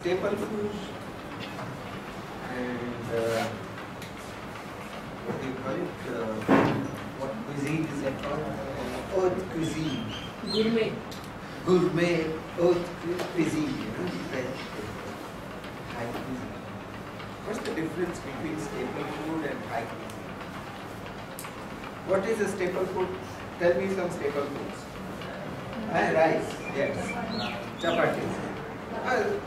staple food and what do you call it? What cuisine is it called? Haute cuisine. Gourmet. Gourmet haute cuisine. You know, French high cuisine. What's the difference between staple food and high cuisine? What is a staple food? Tell me some staple foods. Rice, yes. Chapatis.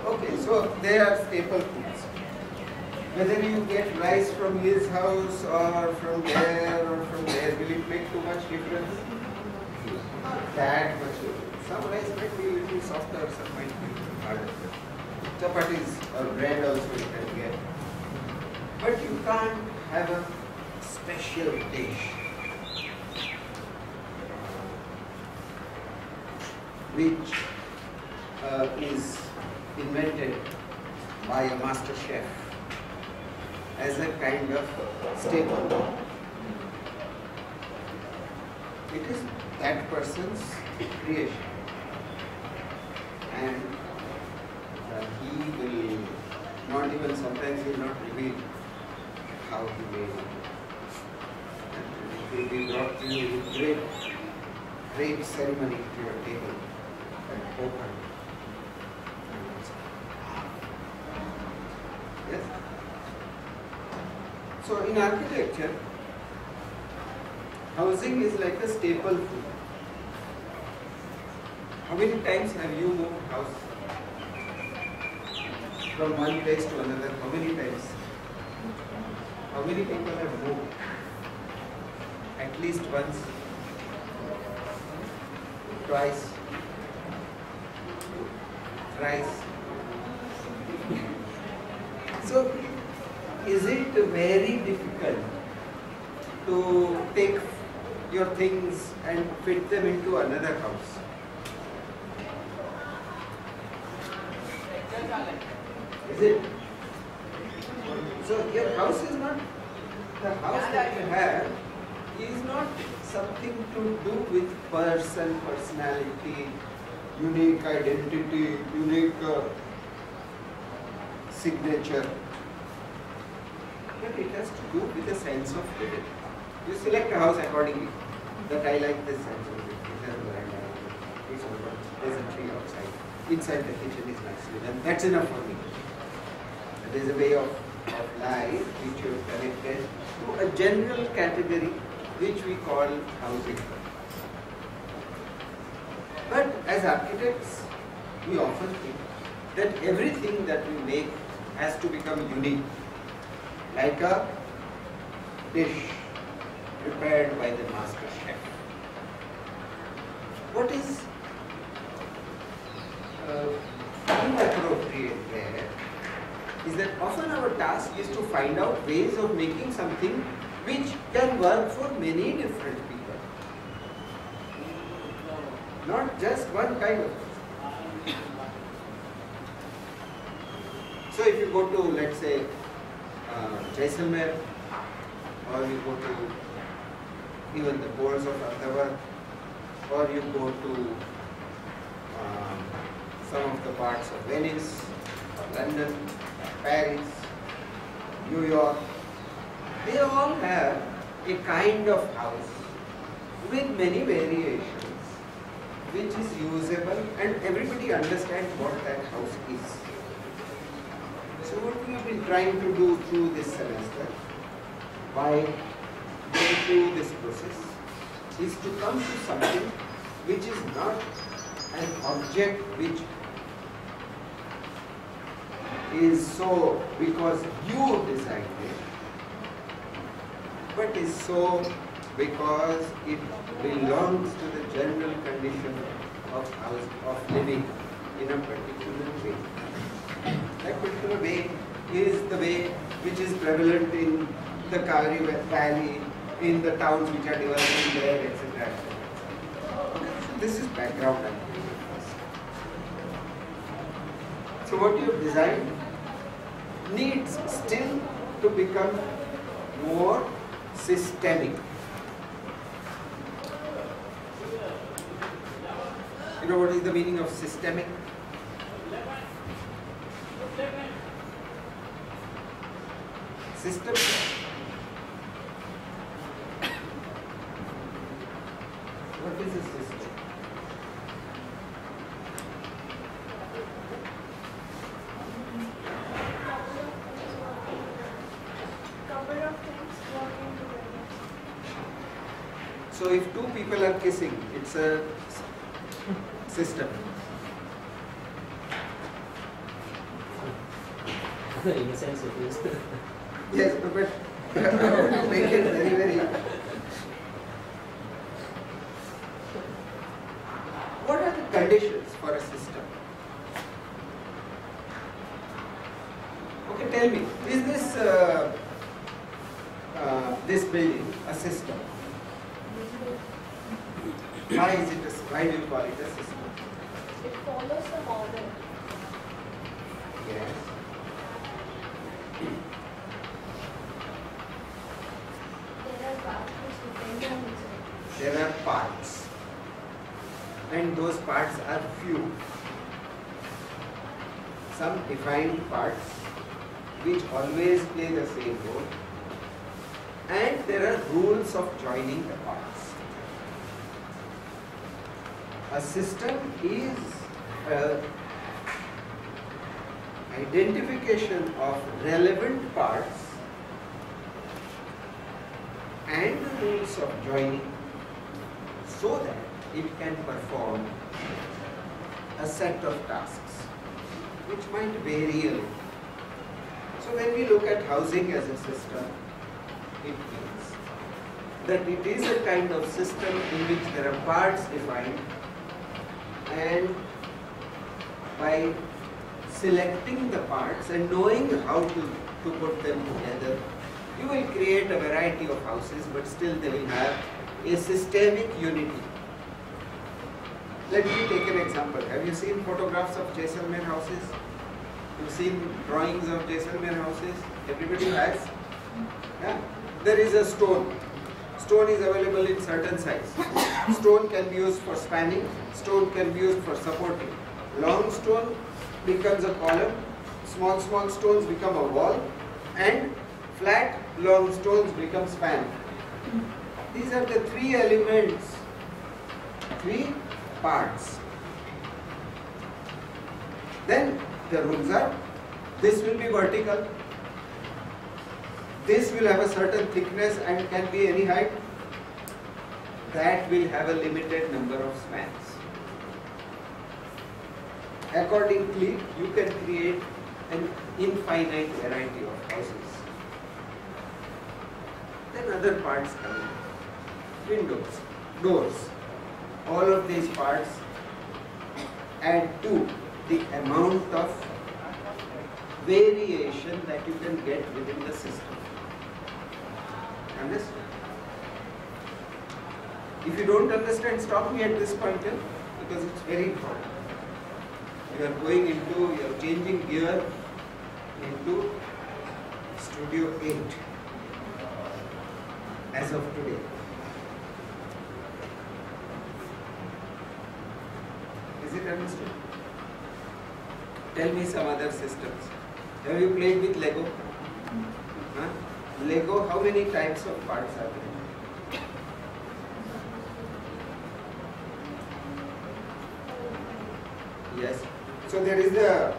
Okay, so they are staple foods. Whether you get rice from his house or from there, will it make too much difference? Not that much difference. Some rice might be a little softer, some might be harder. Chapatis or bread also you can get. But you can't have a special dish which is invented by a master chef as a kind of staple. It is that person's creation, and he will not even, sometimes he will not reveal how he made it. And it will be brought to you with great ceremony to your table and open. Yes? So in architecture, housing is like a staple food. How many times have you moved house from one place to another? How many times? How many people have moved? At least once, twice, thrice. So, is it very difficult to take your things and fit them into another house? Is it? So, your house is not, the house that you have is not something to do with person, personality, unique identity, unique signature. But it has to do with a sense of living. You select a house accordingly. That I like this sense of living. It has veranda, it's open, there's a tree outside. Inside the kitchen is nicely done. That's enough for me. There is a way of life which you have connected to a general category which we call housing. But as architects, we often think that everything that we make has to become unique, like a dish prepared by the master chef. What is inappropriate there is that often our task is to find out ways of making something which can work for many different people, not just one kind of person. So if you go to, let's say, Jaisalmer, or you go to even the poles of Ahmedabad, or you go to some of the parts of Venice, or London, Paris, New York, they all have a kind of house with many variations which is usable, and everybody understands what that house is. So what we have been trying to do through this semester, by going through this process, is to come to something which is not an object which is so because you designed it, but is so because it belongs to the general condition of house, of living in a particular way. That particular way is the way which is prevalent in the Kaveri Valley, in the towns which are developing there, etc. Okay, so this is background. So what you have designed needs still to become more systemic. You know what is the meaning of systemic? System. What is a system? Couple of things working together. So if two people are kissing, it's a system. In a sense it is. Yes, but I want to make it very, very. What are the conditions for a system? Okay, tell me, is this building a system? Why is it? Why do you call it a system? It follows the model. Yes. There are parts which depend on each other. There are parts, and those parts are few. Some defined parts which always play the same role, and there are rules of joining the parts. A system is an identification of relevant parts and the rules of joining so that it can perform a set of tasks which might vary a little. So when we look at housing as a system, it means that it is a kind of system in which there are parts defined, and by selecting the parts and knowing how to put them together, you will create a variety of houses, but still they will have a systemic unity. Let me take an example. Have you seen photographs of Jaisalmer houses? You've seen drawings of Jaisalmer houses? Everybody has? Yeah? There is a stone. Stone is available in certain size. Stone can be used for spanning. Stone can be used for supporting. Long stone becomes a column. Small stones become a wall. And flat, long stones become span. These are the three elements, three parts. Then the rules are, this will be vertical, this will have a certain thickness and can be any height, that will have a limited number of spans. Accordingly, you can create an infinite variety of houses. Then other parts come in. Windows, doors, all of these parts add to the amount of variation that you can get within the system. Understand? If you don't understand, stop me at this point here, because it's very important. You are going into, you are changing gear into Studio 8 as of today. Is it understood? Tell me some other systems. Have you played with Lego? Huh? Lego, how many types of parts are there? Yes. So there is a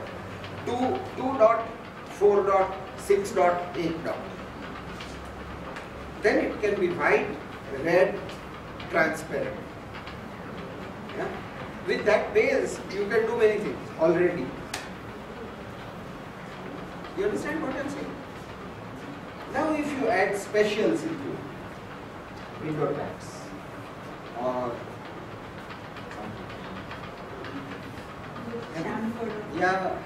2 dot, 4 dot, 6 dot, 8 dot. Then it can be white, red, transparent. Yeah? With that base, you can do many things already. You understand what I am saying? Now if you add specials into window tags or yeah,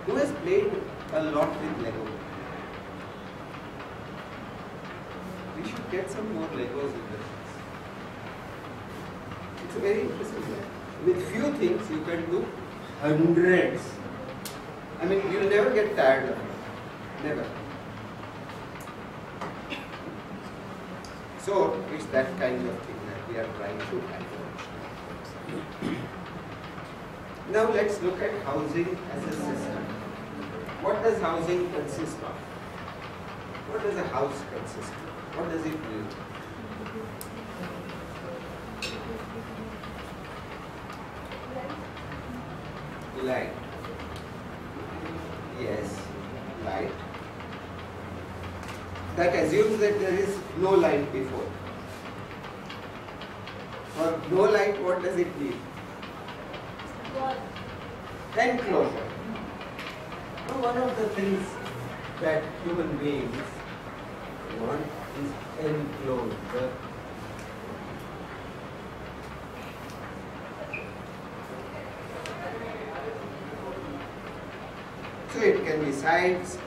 who has played a lot with Lego? We should get some more Legos in this. It's a very interesting game. With few things you can do hundreds. I mean, you'll never get tired of it. Never. So, it's that kind of thing that we are trying to accomplish. Now let's look at housing as a system. What does housing consist of? What does a house consist of? What does it mean? Light. Yes, light. That assumes that there is no light before. For no light, what does it mean? Enclosure. Now, one of the things that human beings want is enclosure. So it can be sides,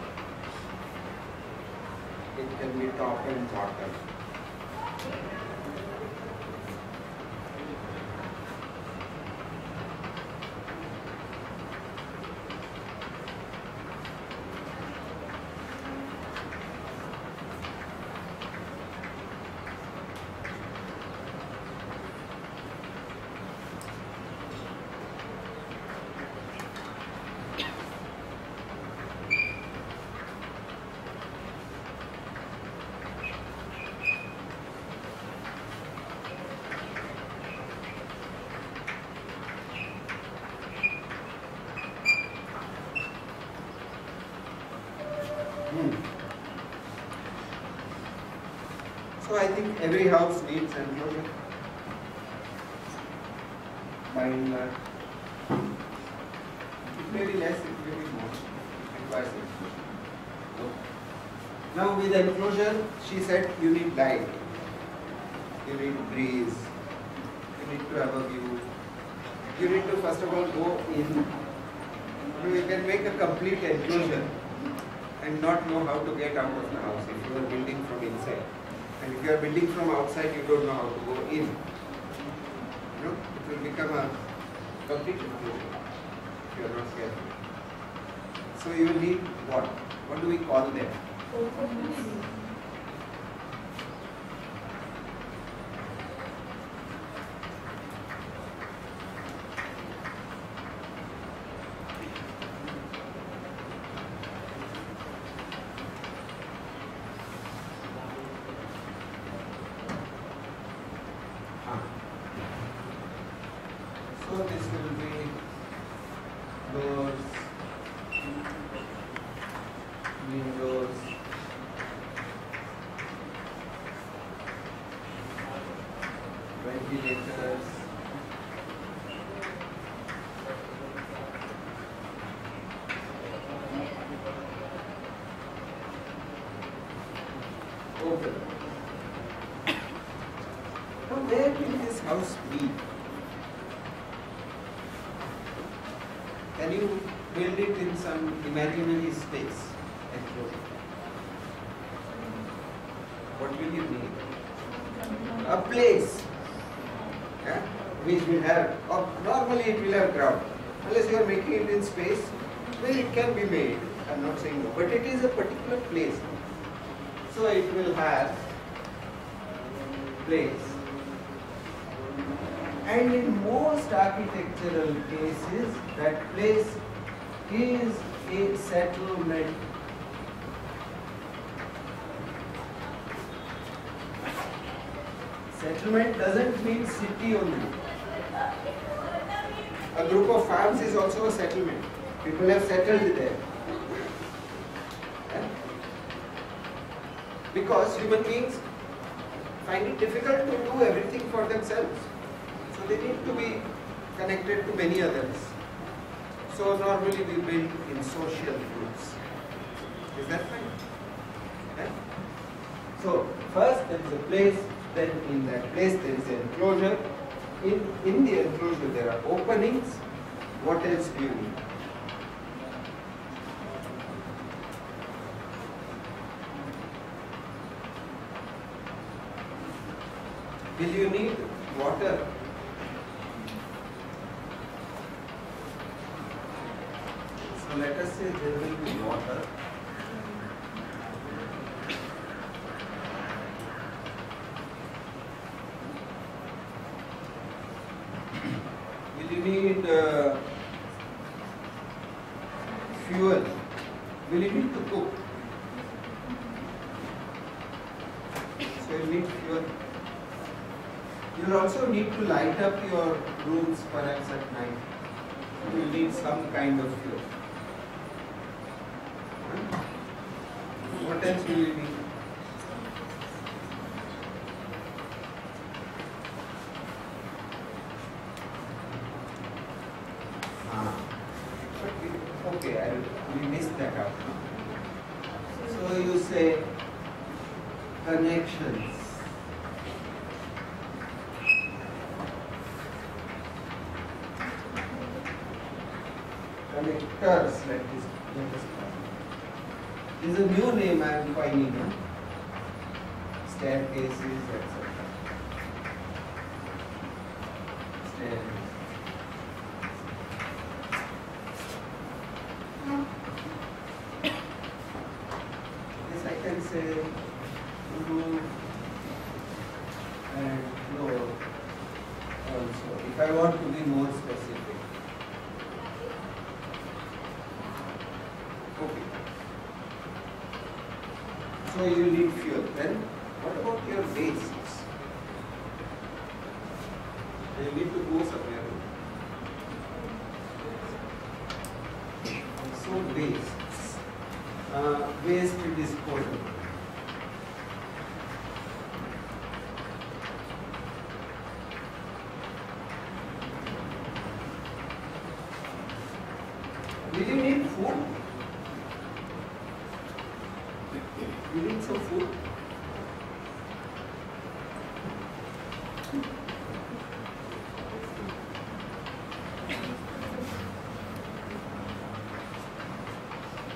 it can be top and bottom. So I think every house needs enclosure. By and large. It may be less, it may be more. It requires enclosure. Now with enclosure, she said you need light, you need breeze, you need to have a view. You need to first of all go in. You can make a complete enclosure and not know how to get out of the house if you are building from inside. And if you are building from outside, you don't know how to go in. You know, it will become a complete enclosure if you are not careful. So you need what? What do we call them? So this will be doors, windows, ventilators, open. Now where will this house be? Can you build it in some imaginary space? What will you need? A place, yeah, which will have, or normally it will have ground. Unless you are making it in space, well, it can be made. I am not saying no, but it is a particular place. So it will have place. And in most architectural cases, that place is a settlement. Settlement doesn't mean city only. A group of farms is also a settlement. People have settled there. Yeah? Because human beings find it difficult to do everything for themselves. So they need to be connected to many others. So normally we build in social groups. Is that right? Yeah? So first there is a place, then in that place there is an enclosure. In the enclosure there are openings. What else do you need? Will you need water? So let us say there will be water. Will you need fuel? Will you need to cook? So you'll need fuel. You'll also need to light up your rooms perhaps at night. You'll need some kind of fuel. What else do you need? Okay, we missed that out. So you say connections. Connectors, let us call. This is a new name I am coining. Staircases, etc. Stairs. Yes, I can say roof and floor also, if I want to be more specific. Okay. So you need fuel. Then what about your wastes? You need to go somewhere. So wastes. Waste disposal. Will you need food? You need some food?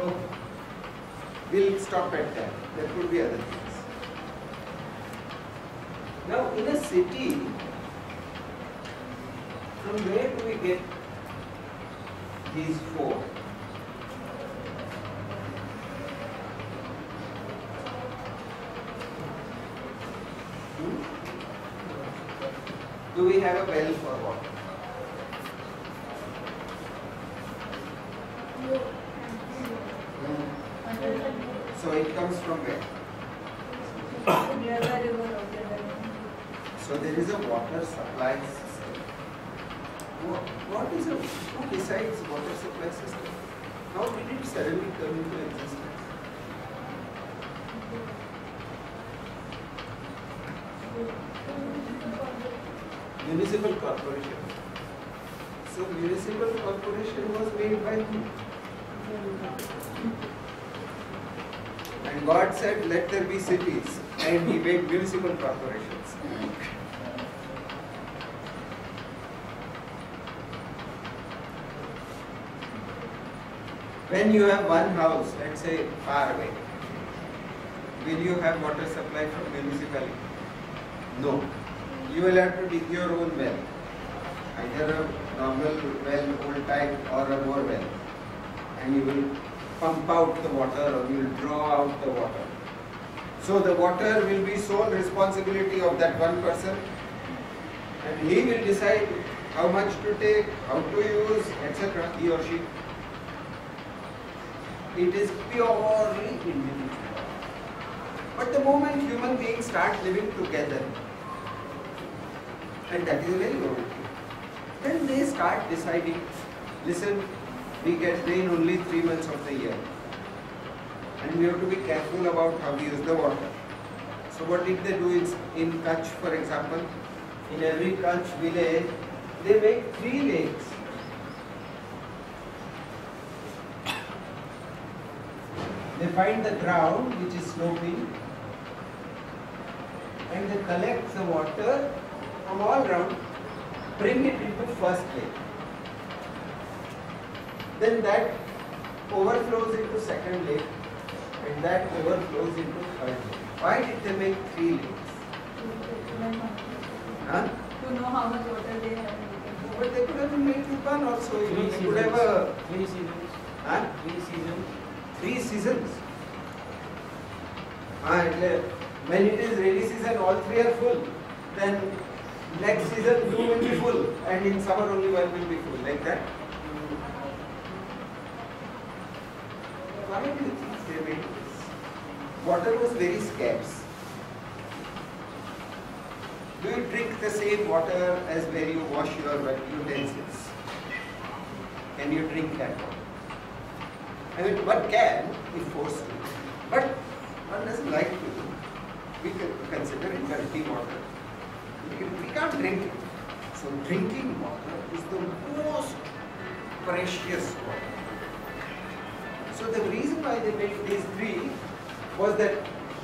Oh, we'll stop at that. There could be other things. Now, in a city, from where do we get these four? Do we have a well for water? So it comes from where? So there is a water supply system. What is who decides water supply system? How did it suddenly come into existence? Municipal corporation. So municipal corporation was made by who? And God said, let there be cities, and He made municipal corporations. When you have one house, let's say far away, will you have water supply from municipality? No. You will have to dig your own well, either a normal well, old type, or a bore well, and you will pump out the water or you will draw out the water. So the water will be sole responsibility of that one person, and he will decide how much to take, how to use, etc. He or she. It is purely individual. But the moment human beings start living together, and that is a very old thing, then they start deciding, listen, we get rain only 3 months of the year, and we have to be careful about how we use the water. So what did they do in Kutch, for example? In every Kutch village, they make 3 lakes. They find the ground which is sloping, and they collect the water from all around, bring it into first lake. Then that overflows into second lake, and that overflows into third lake. Why did they make 3 lakes? Huh? To know how much water they have. But they could have made one also. You know, they could have a 3 seasons. Huh? 3 seasons. 3 seasons. When it is rainy season, all 3 are full. Then next season 2 will be full, and in summer only 1 will be full. Like that. Why do you think they made this? Water was very scarce. Do you drink the same water as where you wash your utensils? Can you drink that water? I mean, one can if forced to, but one doesn't like to. We can consider it dirty water. We can't drink it. So drinking water is the most precious water. So the reason why they made these three was that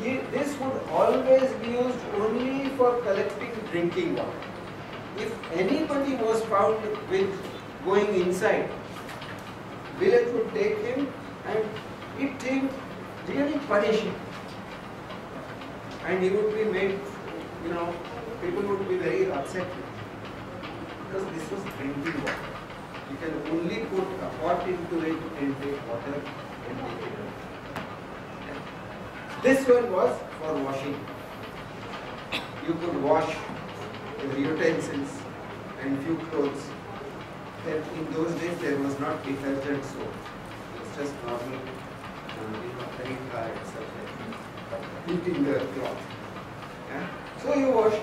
this would always be used only for collecting drinking water. If anybody was found with going inside, village would take him and it him, really punish him. And he would be made, people would be very upset with him. Because this was drinking water. You can only put a pot into it and take water and take it out. This one was for washing. You could wash your utensils and few clothes. Then in those days there was not detergent soap. It was just normal, Rika, etc. Heating the cloth. Yeah? So you wash.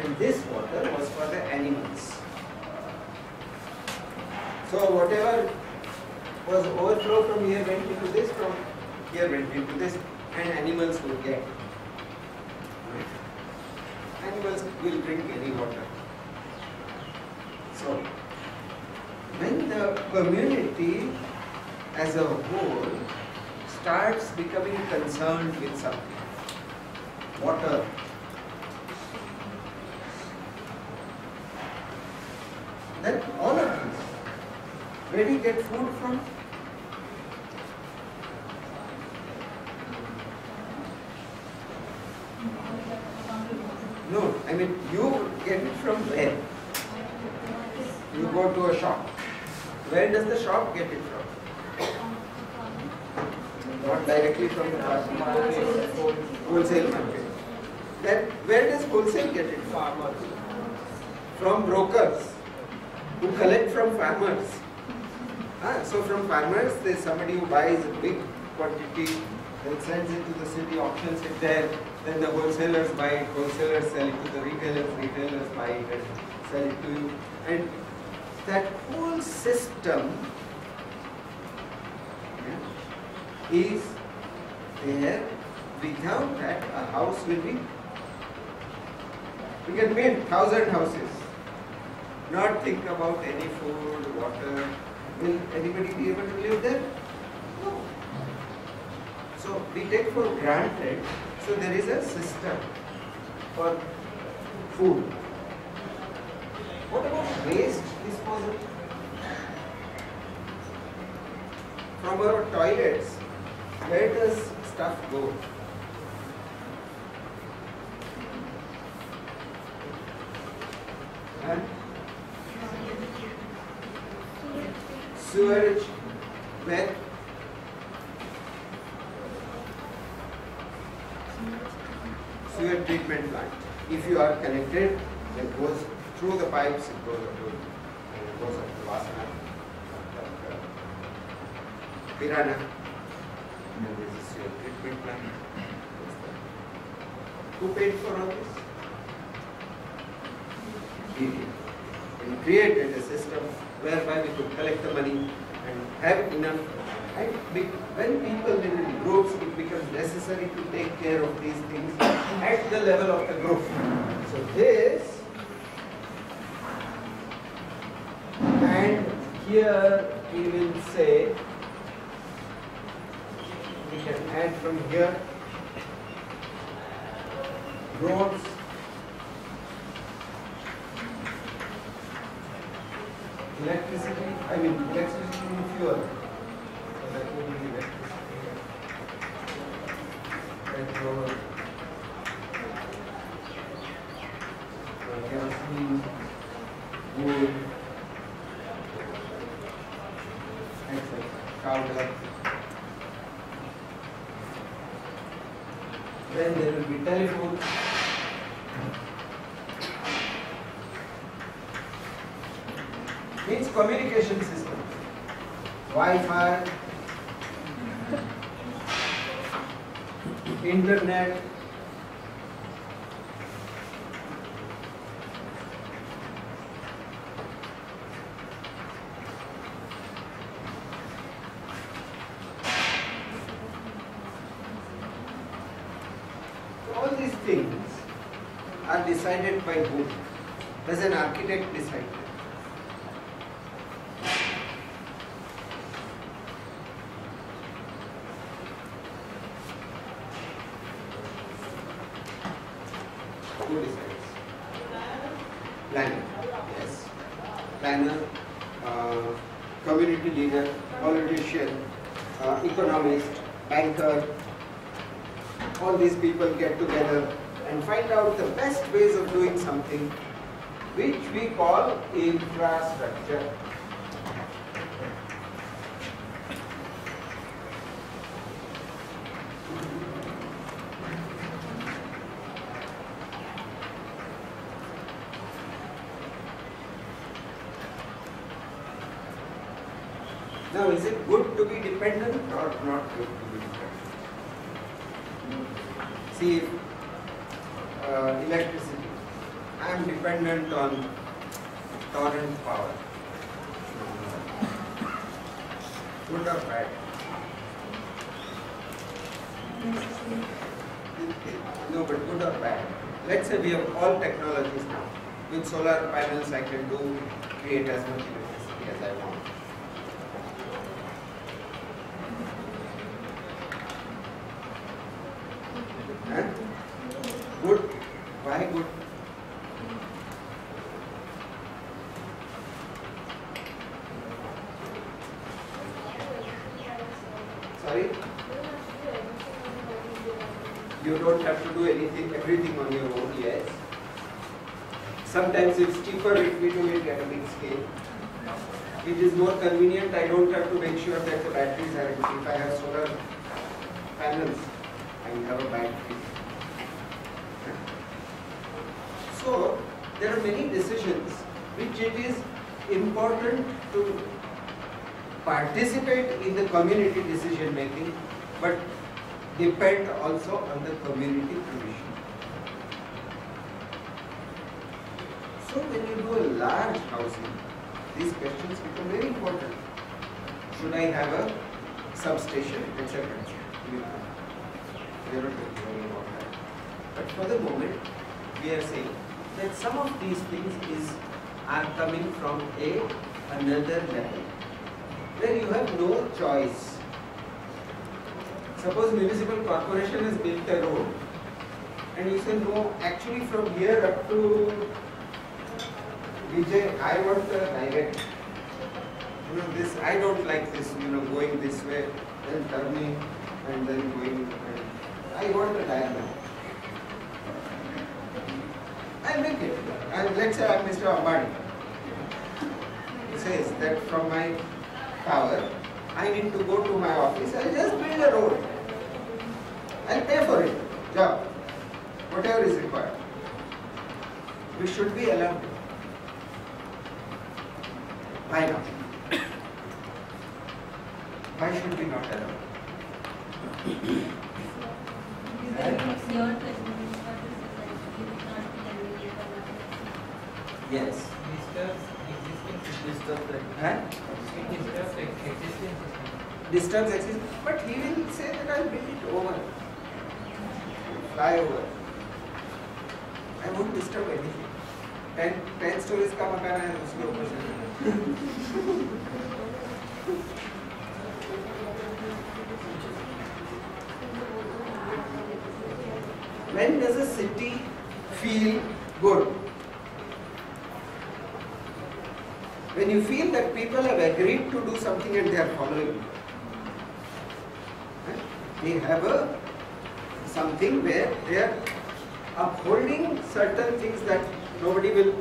And this water was for the animals. So whatever was overflow from here went into this, from here went into this, and animals would get. Animals will drink any water. So, when the community as a whole starts becoming concerned with something, water, then all of this, where do you get food from? No, I mean you get it from where? You go to a shop. Where does the shop get it from? Not directly from the wholesale market. Then where does wholesale get it from? From brokers who collect from farmers. So from farmers, there's somebody who buys a big quantity, then sends it to the city, auctions it there, then the wholesalers buy it, wholesalers sell it to the retailers, retailers buy it and sell it to you. And that whole system is there. Without that, a house will be, we can build 1,000 houses, not think about any food, water. Will anybody be able to live there? No. So we take for granted, so there is a system for food. What about waste disposal? From our toilets, where does stuff go? And sewage, where? Sewer treatment plant. If you are connected, it goes through the pipes, it goes up to Vasana, Pirana, and there is a sewer treatment plant. Who paid for all this? We did. We created a system whereby we could collect the money and have enough. And when people live in groups, it becomes necessary to take care of these things at the level of the group. So this, and here we will say, we can add from here, roads, electricity and fuel. So that will be electricity, petrol, kerosene, wood, etc. Powder. Then there will be telephone. Means communication system. Wi-Fi, internet, things are decided by whom? Does an architect decide? Who decides? Planner. Yes. Planner, community leader, politician, economist, banker. All these people get together and find out the best ways of doing something, which we call infrastructure. Now, is it good to be dependent or not good to be dependent? See, electricity. I am dependent on torrent power. Good or bad? No, but good or bad? Let's say we have all technologies now. With solar panels, I can create as much electricity as I want. Good. Why good? Sorry? You don't have to do everything on your own, yes. Sometimes it's cheaper if we do it at a big scale. It is more convenient, I don't have to make sure that the batteries are empty. If I have solar panels, I will have a battery. So, there are many decisions which it is important to participate in the community decision making, but depend also on the community provision. So, when you do a large housing, these questions become very important. Should I have a substation, etc. We are not going to worry about that. But for the moment, we are saying that some of these things are coming from another level, where you have no choice. Suppose municipal corporation has built a road, and you say, no, actually from here up to Vijay, I want a direct. This, I don't like this, going this way, then turning, and then going. I want a diagram. I'll make it. And let's say I'm Mr. Ambani. He says that from my tower, I need to go to my office, I'll just build a road. I'll pay for it. Job. Whatever is required. We should be allowed. Why not? Why should we not allow? Yes. Disturbs existence. But he will say that I'll build it over. Fly over. I won't disturb anything. 10 stories का मकान है उसके ऊपर से. When does a city feel good? When you feel that people have agreed to do something and they are following it. They have something where they are upholding certain things that nobody will,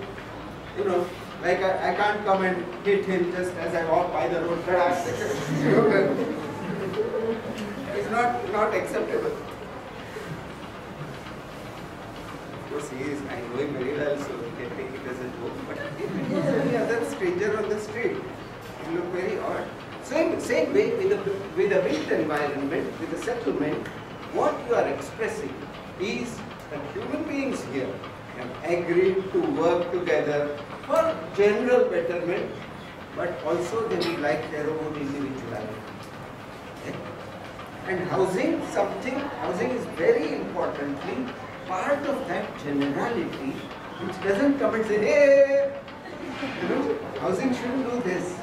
like I can't come and hit him just as I walk by the road. It's not acceptable. Of course, I know him very well, so we can take it as a joke. But if it was any other stranger on the street, it will look very odd. Same way with the built environment, with the settlement, what you are expressing is that human beings here have agreed to work together for general betterment, but also they will like their own individuality. Okay? And housing is very importantly part of that generality which doesn't come and say, hey, housing shouldn't do this.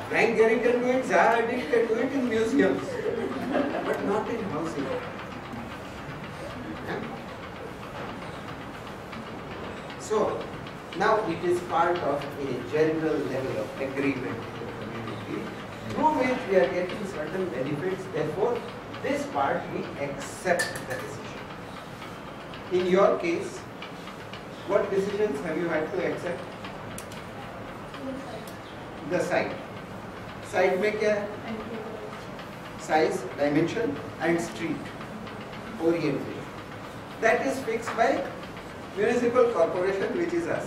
Frank Gehry can do it, Zaha Hadid can do it in museums, but not in housing. Yeah? So, now it is part of a general level of agreement in the community through which we are getting certain benefits. Therefore, this part we accept the decision. In your case, what decisions have you had to accept? The site. Site में क्या है? Size, dimension and street orientation. That is fixed by municipal corporation, which is us.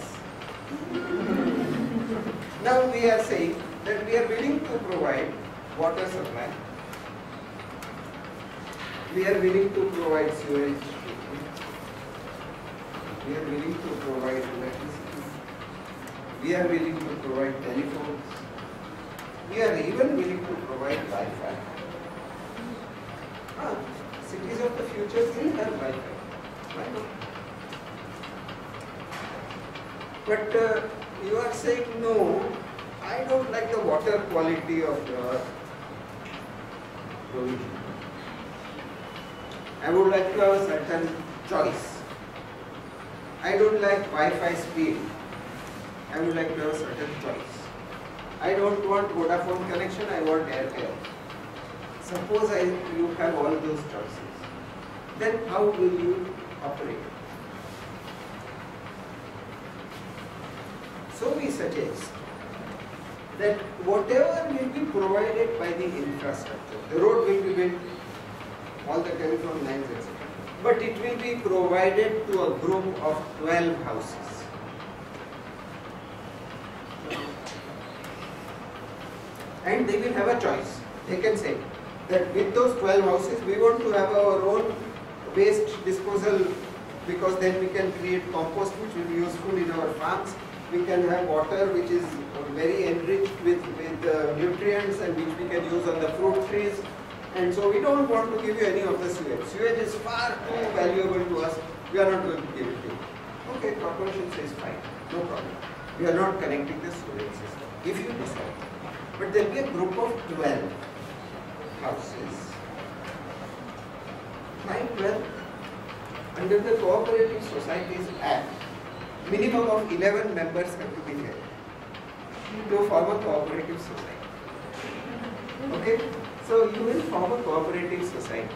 Now we are saying that we are willing to provide water supply. We are willing to provide sewage treatment. We are willing to provide electricity. We are willing to provide telephones. We are even willing to provide Wi-Fi. Cities of the future still have Wi-Fi. Why not? But you are saying, no, I don't like the water quality of your provision. I would like to have a certain choice. I don't like Wi-Fi speed. I would like to have a certain choice. I don't want Vodafone connection, I want Airtel. Suppose you have all those choices. Then how will you operate? So we suggest that whatever will be provided by the infrastructure, the road will be built, all the telephone lines, etc. But it will be provided to a group of 12 houses. And they will have a choice. They can say that with those 12 houses, we want to have our own waste disposal, because then we can create compost which will be useful in our farms. We can have water which is very enriched with nutrients and which we can use on the fruit trees. And so we don't want to give you any of the sewage. Sewage is far too valuable to us. We are not going to give it to you. Okay, corporation says fine, no problem. We are not connecting the sewage system, if you decide. But there will be a group of 12 houses. Why 12? Under the Cooperative Societies Act, minimum of 11 members have to be there to form a cooperative society. Okay? So you will form a cooperative society.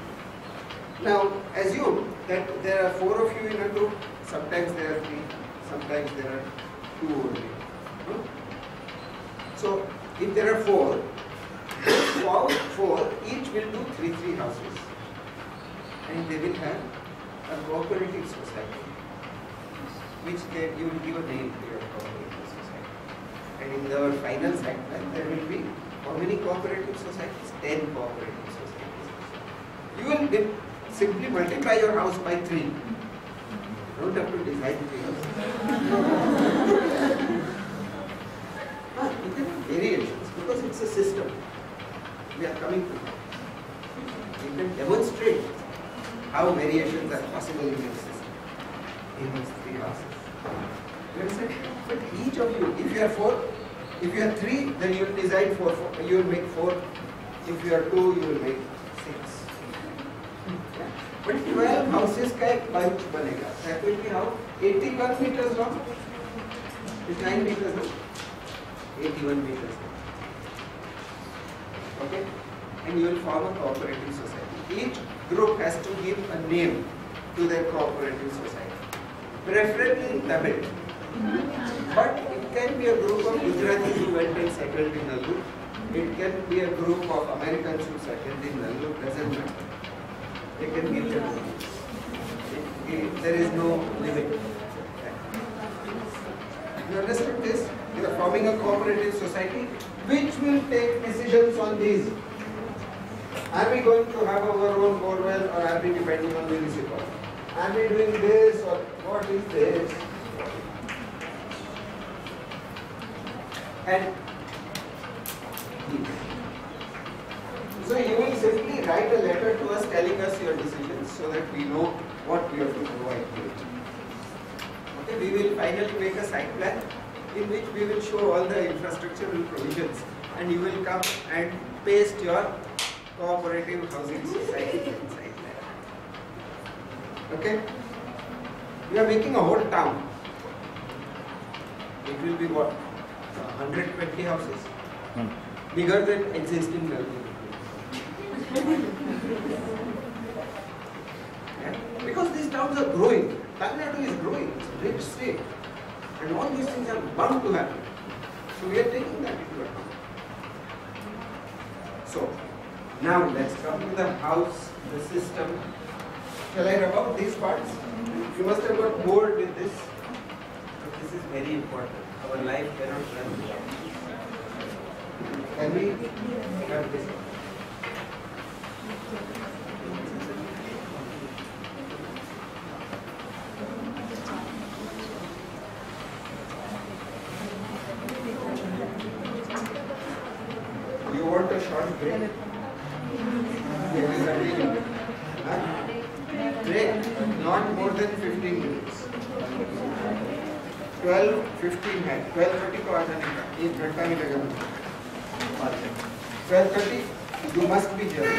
Now assume that there are 4 of you in a group, sometimes there are 3, sometimes there are 2 only. So if there are 4, each will do 3 houses. And they will have a cooperative society, which you will give a name to your cooperative society. And in our final site plan, there will be how many cooperative societies? 10 cooperative societies. You will simply multiply your house by 3. You don't have to divide 3 houses. You can have variations because it's a system. We are coming to it. You can demonstrate how variations are possible in your system in these 3 houses. You understand? But each of you, if you are 4, if you are 3, then you will decide 4, you will make 4. If you are 2, you will make 6. Yeah. But 12 houses का एक bunch बनेगा. That will be how? 81 meters long. It's 9 meters long. 81 meters long. Okay? And you will form a cooperative society. Each group has to give a name to their cooperative society. Preferably Tamil. But it can be a group of Gujaratis who went and settled in Nallur. It can be a group of Americans who settled in Nallur. Doesn't matter. They can give their names. There is no limit. You understand this? We are forming a cooperative society which will take decisions on these. Are we going to have our own borewell or are we depending on municipal? Are we doing this or what is this? And so you will simply write a letter to us telling us your decisions so that we know what we have to provide to you. Okay, we will finally make a site plan in which we will show all the infrastructural provisions, and you will come and paste your cooperative housing society inside there. Okay? We are making a whole town. It will be what? 120 houses? Bigger than existing buildings. Yeah? Because these towns are growing. Tamil Nadu is growing. It's a big state. And all these things are bound to happen. So we are taking that into account. So, now let's come to the house, the system. Shall I rub out these parts? You must have got bored with this. But this is very important. Our life cannot run without this. Can we have this? You want a short break? Break, not more than 15 minutes. 12:15 है, 12:30 को आ जाने का, 1 घंटा मिलेगा मुझे. 12:30, you must be here.